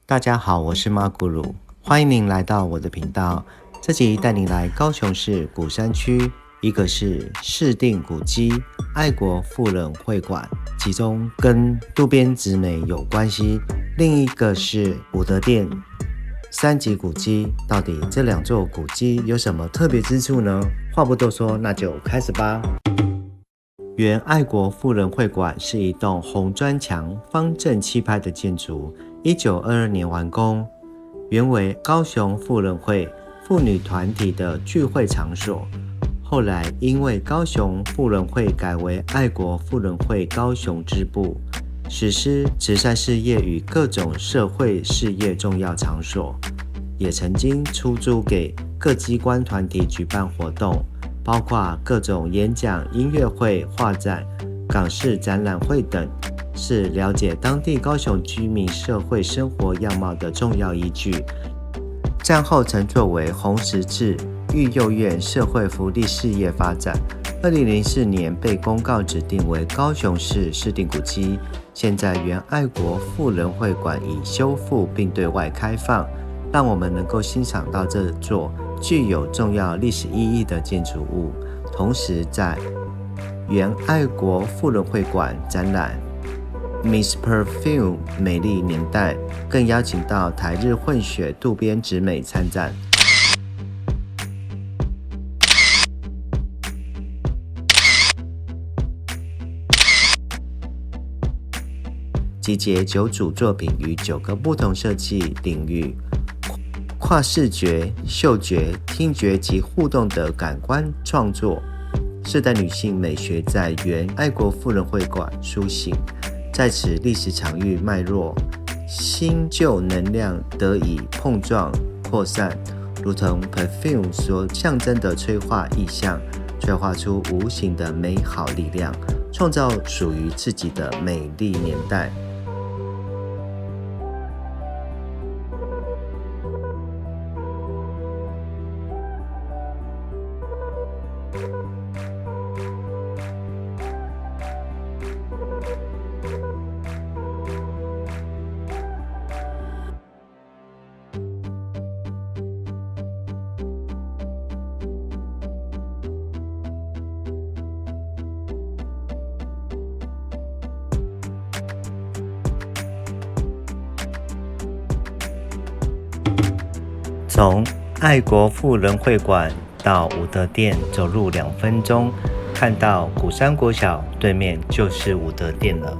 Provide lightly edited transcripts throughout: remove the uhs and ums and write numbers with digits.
大家好，我是马古鲁，欢迎您来到我的频道。这集带您来高雄市鼓山区，一个是市定古迹爱国妇人会馆，其中跟渡边直美有关系；另一个是武德殿三级古迹。到底这两座古迹有什么特别之处呢？话不多说，那就开始吧。原爱国妇人会馆是一栋红砖墙、方正气派的建筑，1922年完工，原为高雄妇人会妇女团体的聚会场所。后来因为高雄妇人会改为爱国妇人会高雄支部，实施慈善事业与各种社会事业重要场所，也曾经出租给各机关团体举办活动，包括各种演讲、音乐会、画展、港式展览会等，是了解当地高雄居民社会生活样貌的重要依据。战后曾作为红十字育幼院社会福利事业发展，2004年被公告指定为高雄市市定古迹。现在原爱国妇人会馆已修复并对外开放，让我们能够欣赏到这座具有重要历史意义的建筑物。同时在原爱国妇人会馆展览 Miss Perfume 美丽年代，更邀请到台日混血渡边直美参展。集结9组作品于9个不同设计领域，跨视觉、嗅觉、听觉及互动的感官创作，世代女性美学在原爱国妇人会馆苏醒。在此历史场域脉络，新旧能量得以碰撞扩散，如同 Perfume 所象征的催化意象，催化出无形的美好力量，创造属于自己的美丽年代。从爱国妇人会馆到武德殿走路2分钟，看到鼓山国小对面就是武德殿了。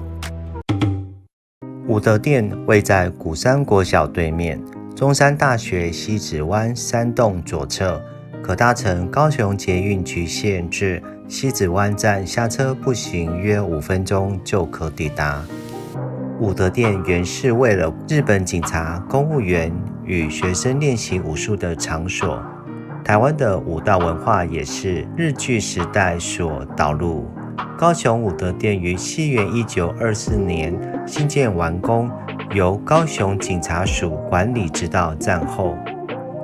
武德殿位在鼓山国小对面，中山大学西子湾3栋左侧，可搭乘高雄捷运橘线至西子湾站下车步行约5分钟就可抵达。武德殿原是为了日本警察、公务员与学生练习武术的场所。台湾的武道文化也是日据时代所导入。高雄武德殿于西元1924年新建完工，由高雄警察署管理直到战后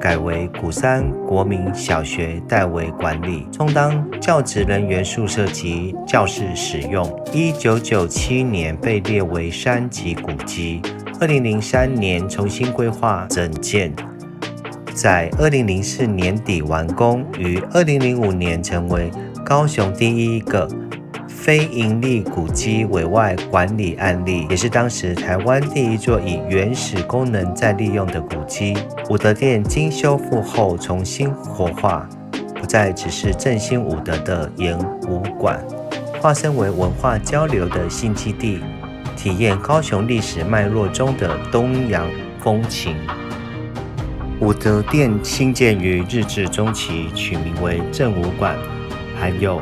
改为鼓山国民小学代为管理，充当教职人员宿舍及教室使用。1997年被列为3级古迹，2003年重新规划整建，在2004年底完工，于2005年成为高雄第一个非营利古迹委外管理案例，也是当时台湾第一座以原始功能再利用的古迹。武德殿经修复后重新活化，不再只是振兴武德的演武馆，化身为文化交流的新基地，体验高雄历史脉络中的东洋风情。武德殿兴建于日治中期，取名为振武馆，含有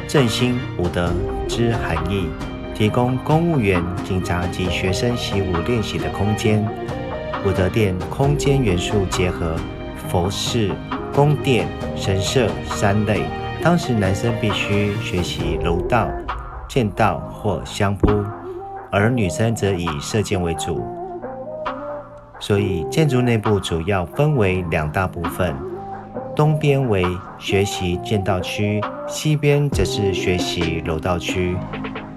振兴武德之含义，提供公务员、警察及学生习武练习的空间。武德殿空间元素结合佛寺、宫殿、神社3类。当时男生必须学习柔道、剑道或相扑，而女生则以射箭为主。所以建筑内部主要分为2大部分，东边为学习剑道区，西边则是学习柔道区，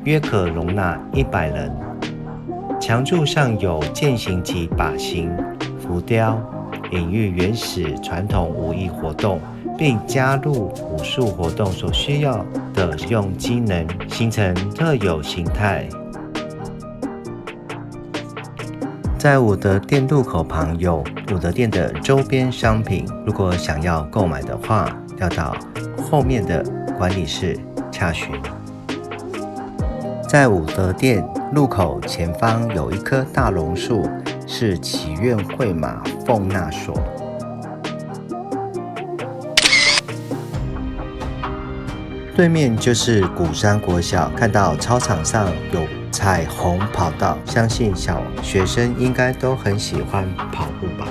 约可容纳100人。墙柱上有剑形及靶形浮雕，隐喻原始传统武艺活动，并加入武术活动所需要的使用机能，形成特有形态。在武德殿入口旁有武德殿的周边商品，如果想要购买的话，要到后面的管理室洽询。在武德殿入口前方有一棵大榕树，是祈愿会马奉纳所。对面就是鼓山国小，看到操场上有彩虹跑道，相信小学生应该都很喜欢跑步吧。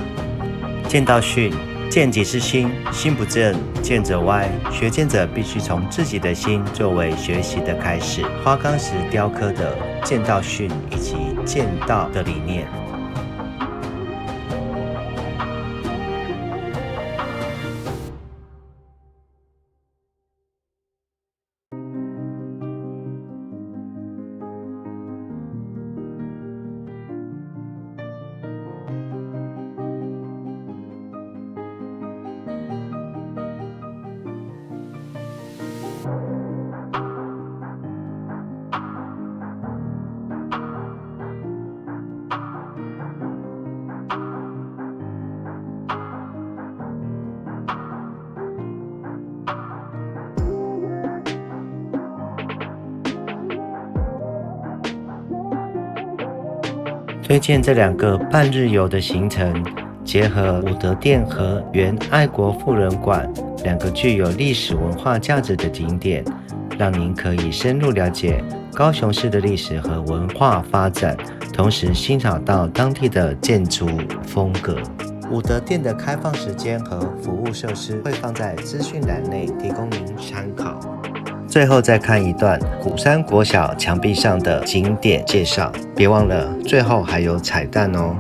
剑道训，剑即是心，心不正，剑则歪。学剑者必须从自己的心作为学习的开始。花岗石雕刻的剑道训以及剑道的理念。推荐这2个半日游的行程，结合武德殿和原爱国妇人馆2个具有历史文化价值的景点，让您可以深入了解高雄市的历史和文化发展，同时欣赏到当地的建筑风格。武德殿的开放时间和服务设施会放在资讯栏内，提供您参考。最后再看一段鼓山国小墙壁上的景点介绍，别忘了最后还有彩蛋哦。